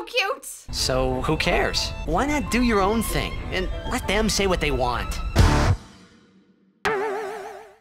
cute. So who cares? Why not do your own thing and let them say what they want?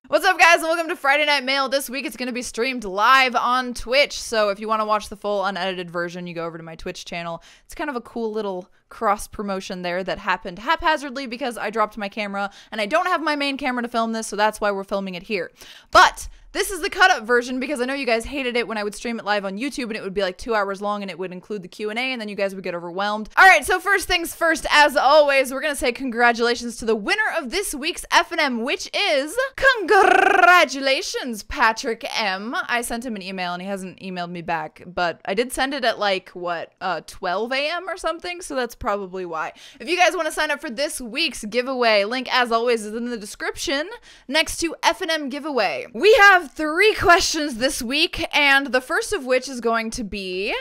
What's up, guys, and welcome to Friday Night Mail. This week it's going to be streamed live on Twitch, so if you want to watch the full unedited version, you go over to my Twitch channel. It's kind of a cool little cross-promotion there that happened haphazardly because I dropped my camera, and I don't have my main camera to film this, so that's why we're filming it here. But this is the cut-up version because I know you guys hated it when I would stream it live on YouTube and it would be like 2 hours long and it would include the Q&A and then you guys would get overwhelmed. Alright, so first things first, as always, we're gonna say congratulations to the winner of this week's F&M, which is... Congratulations, Patrick M. I sent him an email and he hasn't emailed me back, but I did send it at like, what, 12 a.m. or something, so that's probably why. If you guys want to sign up for this week's giveaway, link as always is in the description next to F&M giveaway. We have 3 questions this week, and the first of which is going to be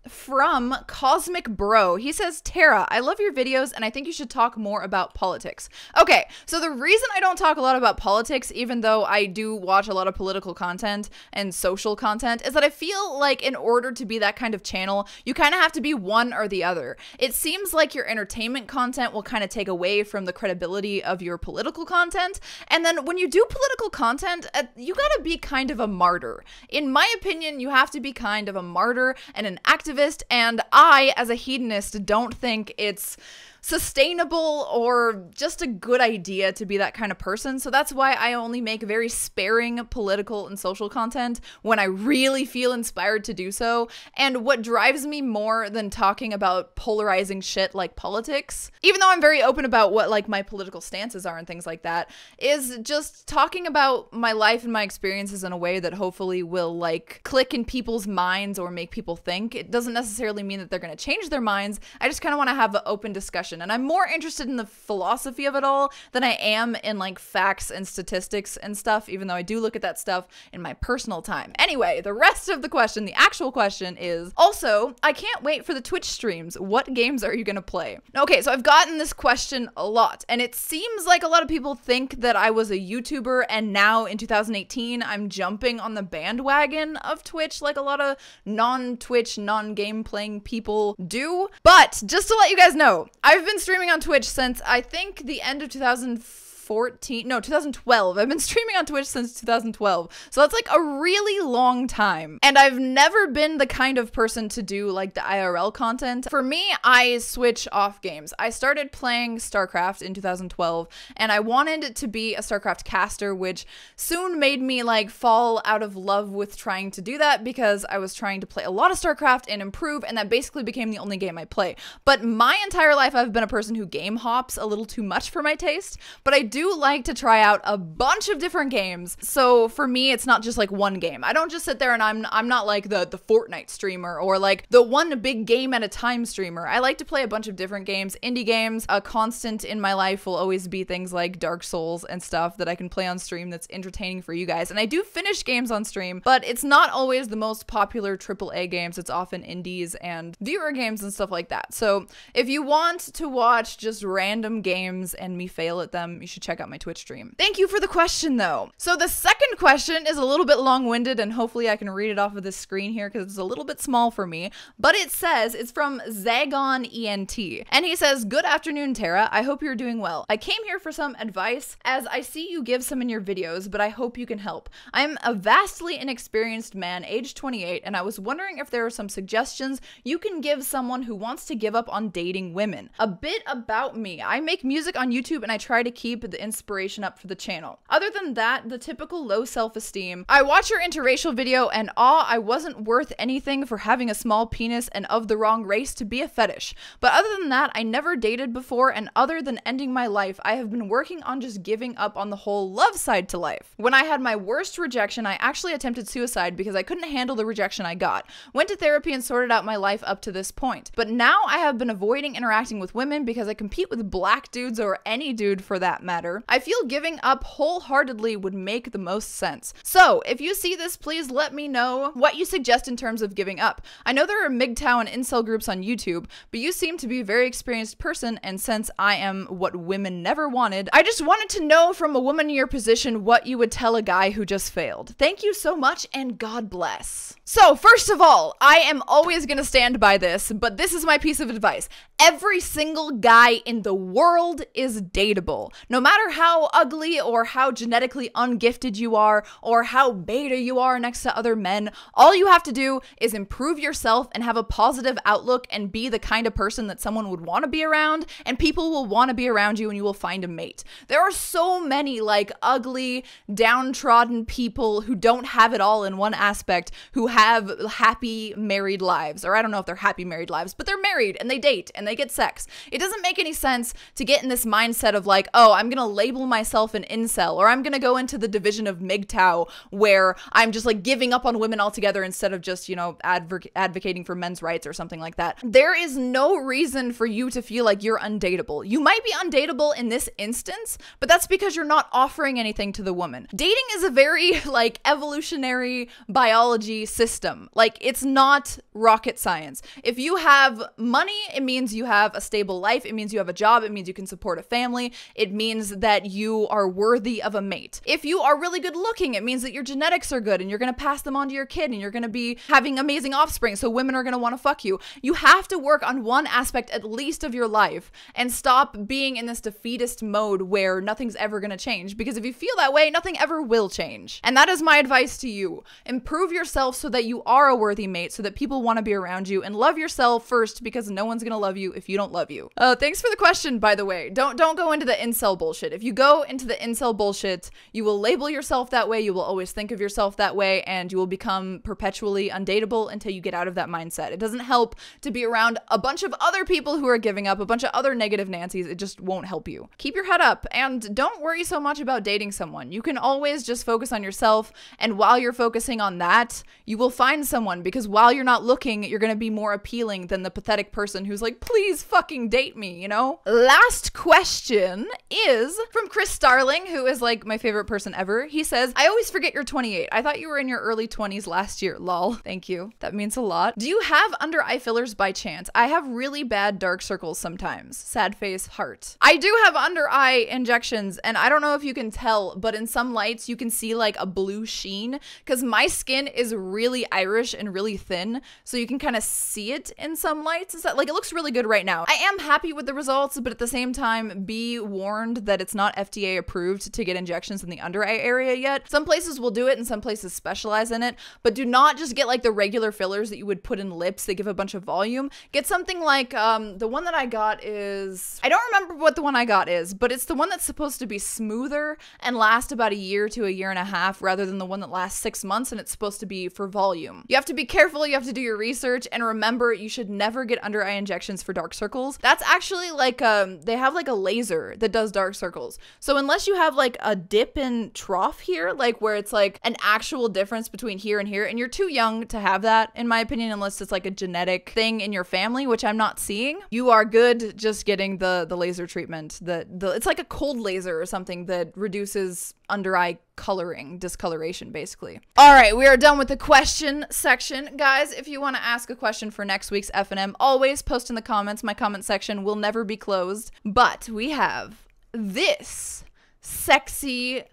from Cosmic Bro. He says, Tara, I love your videos and I think you should talk more about politics. Okay, so the reason I don't talk a lot about politics, even though I do watch a lot of political content and social content, is that I feel like in order to be that kind of channel, you kind of have to be one or the other. It seems like your entertainment content will kind of take away from the credibility of your political content, and then when you do political content, you gotta be kind of a martyr. In my opinion, you have to be kind of a martyr and an activist, and I, as a hedonist, don't think it's sustainable or just a good idea to be that kind of person. So that's why I only make very sparing political and social content when I really feel inspired to do so. And what drives me more than talking about polarizing shit like politics, even though I'm very open about what like my political stances are and things like that, is just talking about my life and my experiences in a way that hopefully will like click in people's minds or make people think. It doesn't necessarily mean that they're going to change their minds. I just kind of want to have an open discussion. And I'm more interested in the philosophy of it all than I am in like facts and statistics and stuff, even though I do look at that stuff in my personal time. Anyway, the rest of the question, the actual question is, also, I can't wait for the Twitch streams. What games are you gonna play? Okay, so I've gotten this question a lot, and it seems like a lot of people think that I was a YouTuber, and now in 2018, I'm jumping on the bandwagon of Twitch like a lot of non-Twitch, non-game playing people do. But just to let you guys know, I've been streaming on Twitch since I think the end of 2012. I've been streaming on Twitch since 2012. So that's like a really long time. And I've never been the kind of person to do like the IRL content. For me, I switch off games. I started playing StarCraft in 2012 and I wanted it to be a StarCraft caster, which soon made me like fall out of love with trying to do that because I was trying to play a lot of StarCraft and improve, and that basically became the only game I play. But my entire life I've been a person who game hops a little too much for my taste, but I do like to try out a bunch of different games. So for me, it's not just like one game. I don't just sit there and I'm not like the Fortnite streamer or like the one big game at a time streamer. I like to play a bunch of different games, indie games. A constant in my life will always be things like Dark Souls and stuff that I can play on stream that's entertaining for you guys. And I do finish games on stream, but it's not always the most popular AAA games. It's often indies and viewer games and stuff like that. So if you want to watch just random games and me fail at them, you should check out my Twitch stream. Thank you for the question though. So the second question is a little bit long-winded and hopefully I can read it off of this screen here because it's a little bit small for me, but it says, it's from Zagon ENT, and he says, good afternoon, Tara. I hope you're doing well. I came here for some advice as I see you give some in your videos, but I hope you can help. I'm a vastly inexperienced man, age 28, and I was wondering if there are some suggestions you can give someone who wants to give up on dating women. A bit about me. I make music on YouTube and I try to keep the inspiration up for the channel. Other than that, the typical low self-esteem. I watch your interracial video and I wasn't worth anything for having a small penis and of the wrong race to be a fetish. But other than that, I never dated before, and other than ending my life, I have been working on just giving up on the whole love side to life. When I had my worst rejection, I actually attempted suicide because I couldn't handle the rejection I got. Went to therapy and sorted out my life up to this point. But now I have been avoiding interacting with women because I compete with black dudes or any dude for that matter. matter, I feel giving up wholeheartedly would make the most sense. So if you see this, please let me know what you suggest in terms of giving up. I know there are MGTOW and incel groups on YouTube, but you seem to be a very experienced person, and since I am what women never wanted, I just wanted to know from a woman in your position what you would tell a guy who just failed. Thank you so much, and God bless. So first of all, I am always gonna stand by this, but this is my piece of advice. Every single guy in the world is dateable. No matter how ugly or how genetically ungifted you are or how beta you are next to other men, all you have to do is improve yourself and have a positive outlook and be the kind of person that someone would want to be around, and people will want to be around you and you will find a mate. There are so many like ugly, downtrodden people who don't have it all in one aspect who have happy married lives, or I don't know if they're happy married lives, but they're married and they date and they get sex. It doesn't make any sense to get in this mindset of like, oh, I'm gonna label myself an incel, or I'm gonna go into the division of MGTOW where I'm just like giving up on women altogether instead of just, you know, advocating for men's rights or something like that. There is no reason for you to feel like you're undateable. You might be undateable in this instance, but that's because you're not offering anything to the woman. Dating is a very like evolutionary biology system. Like, it's not rocket science. If you have money, it means you have a stable life. It means you have a job. It means you can support a family. It means that you are worthy of a mate. If you are really good looking, it means that your genetics are good and you're going to pass them on to your kid and you're going to be having amazing offspring, so women are going to want to fuck you. You have to work on one aspect at least of your life and stop being in this defeatist mode where nothing's ever going to change, because if you feel that way, nothing ever will change. And that is my advice to you. Improve yourself so that you are a worthy mate, so that people want to be around you, and love yourself first, because no one's going to love you if you don't love you. Thanks for the question, by the way. Don't go into the incel bullshit. If you go into the incel bullshit, you will label yourself that way, you will always think of yourself that way, and you will become perpetually undateable until you get out of that mindset. It doesn't help to be around a bunch of other people who are giving up, a bunch of other negative Nancys. It just won't help you. Keep your head up, and don't worry so much about dating someone. You can always just focus on yourself, and while you're focusing on that, you will find someone, because while you're not looking, you're gonna be more appealing than the pathetic person who's like, please fucking date me, you know? Last question is from Chris Starling, who is like my favorite person ever. He says, I always forget you're 28. I thought you were in your early 20s last year. Lol. Thank you. That means a lot. Do you have under eye fillers by chance? I have really bad dark circles sometimes. Sad face, heart. I do have under eye injections, and I don't know if you can tell, but in some lights you can see like a blue sheen, because my skin is really Irish and really thin, so you can kind of see it in some lights. Like, it looks really good right now. I am happy with the results, but at the same time, be warned that it's not FDA approved to get injections in the under eye area yet. Some places will do it and some places specialize in it, but do not just get like the regular fillers that you would put in lips that give a bunch of volume. Get something like, the one that I got is, I don't remember what the one I got is, but it's the one that's supposed to be smoother and last about a year to a year and a half, rather than the one that lasts 6 months and it's supposed to be for volume. You have to be careful, you have to do your research, and remember, you should never get under eye injections for dark circles. That's actually like, they have like a laser that does dark circles. So unless you have like a dip and trough here, like where it's like an actual difference between here and here, and you're too young to have that, in my opinion, unless it's like a genetic thing in your family, which I'm not seeing, you are good just getting the laser treatment. It's like a cold laser or something that reduces under eye coloring, discoloration, basically. All right, we are done with the question section. Guys, if you want to ask a question for next week's F&M, always post in the comments. My comment section will never be closed. But we have this sexy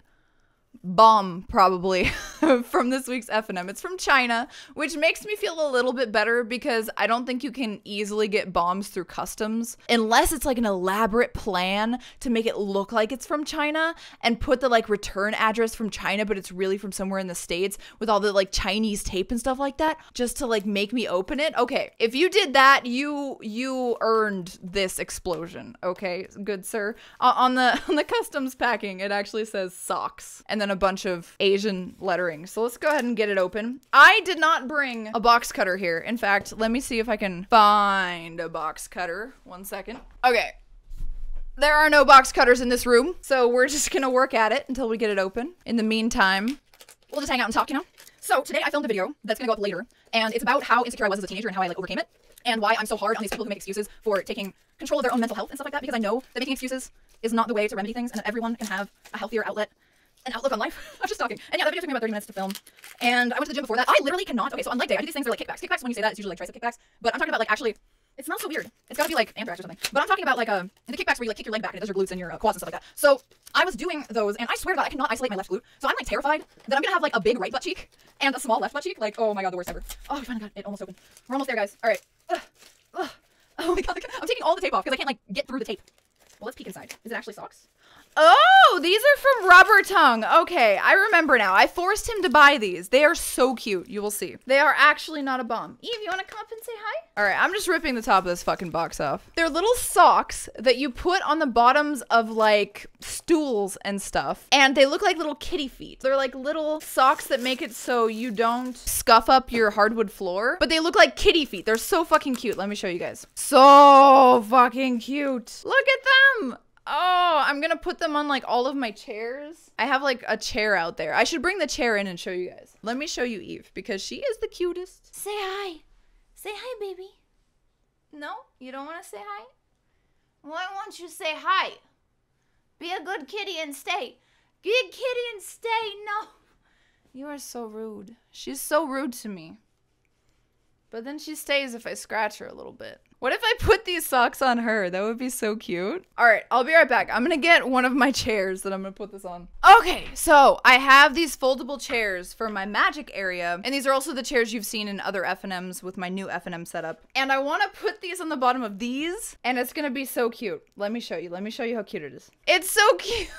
bomb, probably, from this week's F&M. It's from China, which makes me feel a little bit better, because I don't think you can easily get bombs through customs unless it's like an elaborate plan to make it look like it's from China and put the like return address from China, but it's really from somewhere in the States with all the like Chinese tape and stuff like that, just to like make me open it. Okay, if you did that, you earned this explosion. Okay, good sir. On the customs packing, it actually says socks, and then a bunch of Asian lettering. So let's go ahead and get it open. I did not bring a box cutter here. In fact, let me see if I can find a box cutter. 1 second. Okay. There are no box cutters in this room, so we're just gonna work at it until we get it open. In the meantime, we'll just hang out and talk, you know? So today I filmed a video that's gonna go up later, and it's about how insecure I was as a teenager and how I like overcame it, and why I'm so hard on these people who make excuses for taking control of their own mental health and stuff like that, because I know that making excuses is not the way to remedy things, and that everyone can have a healthier outlet and outlook on life. I'm just talking. And yeah, that video took me about 30 minutes to film, and I went to the gym before that. I literally cannot. Okay, so on leg day, I do these things that are like kickbacks. Kickbacks, when you say that, it's usually like tricep kickbacks, but I'm talking about like actually, it smells so weird. It's gotta be like anthrax or something. But I'm talking about like in the kickbacks where you like kick your leg back and it does your glutes and your quads and stuff like that. So I was doing those, and I swear to God, I cannot isolate my left glute. So I'm like terrified that I'm gonna have like a big right butt cheek and a small left butt cheek. Like, oh my God, the worst ever. Oh, I finally got it almost open. We're almost there, guys. All right. Oh my God, I'm taking all the tape off because I can't like get through the tape. Well, let's peek inside. Is it actually socks? Oh, these are from Rubber Tongue. Okay, I remember now. I forced him to buy these. They are so cute. You will see. They are actually not a bomb. Eve, you want to come up and say hi? All right, I'm just ripping the top of this fucking box off. They're little socks that you put on the bottoms of like stools and stuff, and they look like little kitty feet. They're like little socks that make it so you don't scuff up your hardwood floor, but they look like kitty feet. They're so fucking cute. Let me show you guys. So fucking cute. Look at them. Oh, I'm gonna put them on like all of my chairs. I have like a chair out there. I should bring the chair in and show you guys. Let me show you Eve because she is the cutest. Say hi. Say hi, baby. No? You don't want to say hi? Why won't you say hi? Be a good kitty and stay. Good kitty and stay. No. You are so rude. She's so rude to me. But then she stays if I scratch her a little bit. What if I put these socks on her? That would be so cute. All right, I'll be right back. I'm gonna get one of my chairs that I'm gonna put this on. Okay, so I have these foldable chairs for my magic area, and these are also the chairs you've seen in other F&Ms with my new F&M setup. And I wanna put these on the bottom of these, and it's gonna be so cute. Let me show you. Let me show you how cute it is. It's so cute.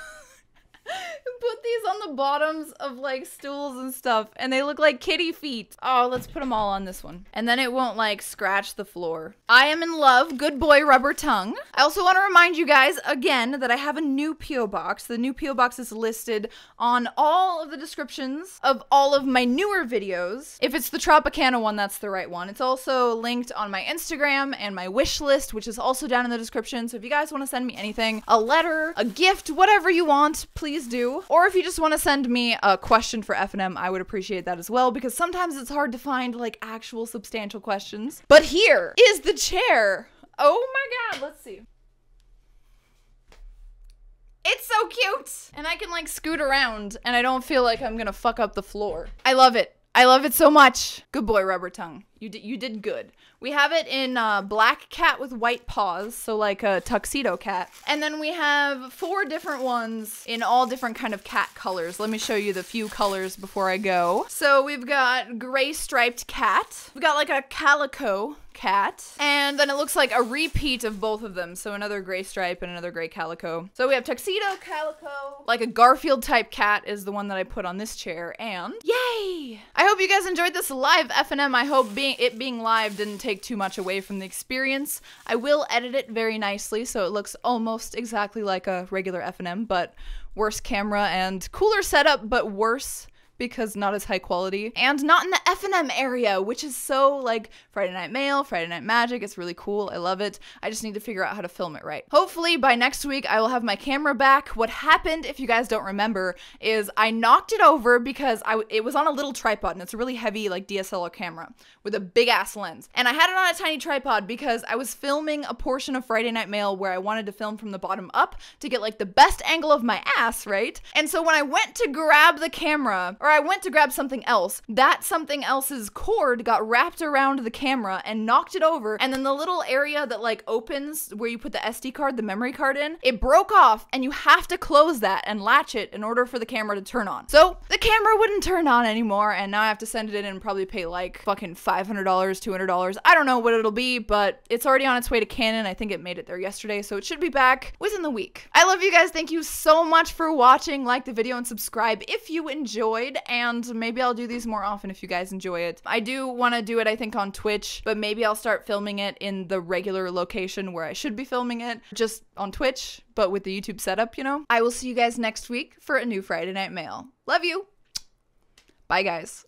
Put these on the bottoms of like stools and stuff, and they look like kitty feet. Oh, let's put them all on this one, and then it won't like scratch the floor. I am in love. Good boy, Rubber Tongue. I also want to remind you guys again that I have a new PO box. The new PO box is listed on all of the descriptions of all of my newer videos. If it's the Tropicana one, that's the right one. It's also linked on my Instagram and my wish list, which is also down in the description. So if you guys want to send me anything, a letter, a gift, whatever you want, please do. Or if you just want to send me a question for F&M, I would appreciate that as well, because sometimes it's hard to find like actual substantial questions. But here is the chair. Oh my God, let's see. It's so cute. And I can like scoot around and I don't feel like I'm gonna fuck up the floor. I love it. I love it so much. Good boy, Rubber Tongue. You did good. We have it in black cat with white paws, so like a tuxedo cat. And then we have 4 different ones in all different kind of cat colors. Let me show you the few colors before I go. So we've got gray striped cat. We've got like a calico cat. And then it looks like a repeat of both of them. So another gray stripe and another gray calico. So we have tuxedo, calico, like a Garfield type cat is the one that I put on this chair. And yay! I hope you guys enjoyed this live F&M. I hope it being live didn't take too much away from the experience. I will edit it very nicely so it looks almost exactly like a regular F&M, but worse camera and cooler setup, but worse because not as high quality, and not in the F&M area, which is so like Friday Night Mail, Friday Night Magic. It's really cool. I love it. I just need to figure out how to film it right. Hopefully by next week I will have my camera back. What happened, if you guys don't remember, is I knocked it over because it was on a little tripod, and it's a really heavy like DSLR camera with a big ass lens. And I had it on a tiny tripod because I was filming a portion of Friday Night Mail where I wanted to film from the bottom up to get like the best angle of my ass, right? And so when I went to grab the camera, or I went to grab something else, that something else's cord got wrapped around the camera and knocked it over, and then the little area that like opens where you put the SD card, the memory card in, it broke off, and you have to close that and latch it in order for the camera to turn on. So the camera wouldn't turn on anymore, and now I have to send it in and probably pay like fucking $500, $200. I don't know what it'll be, but it's already on its way to Canon. I think it made it there yesterday, so it should be back within the week. I love you guys. Thank you so much for watching. Like the video and subscribe if you enjoyed, and maybe I'll do these more often if you guys enjoy it. I do want to do it, I think, on Twitch, but maybe I'll start filming it in the regular location where I should be filming it, just on Twitch, but with the YouTube setup, you know? I will see you guys next week for a new Friday Night Mail. Love you. Bye, guys.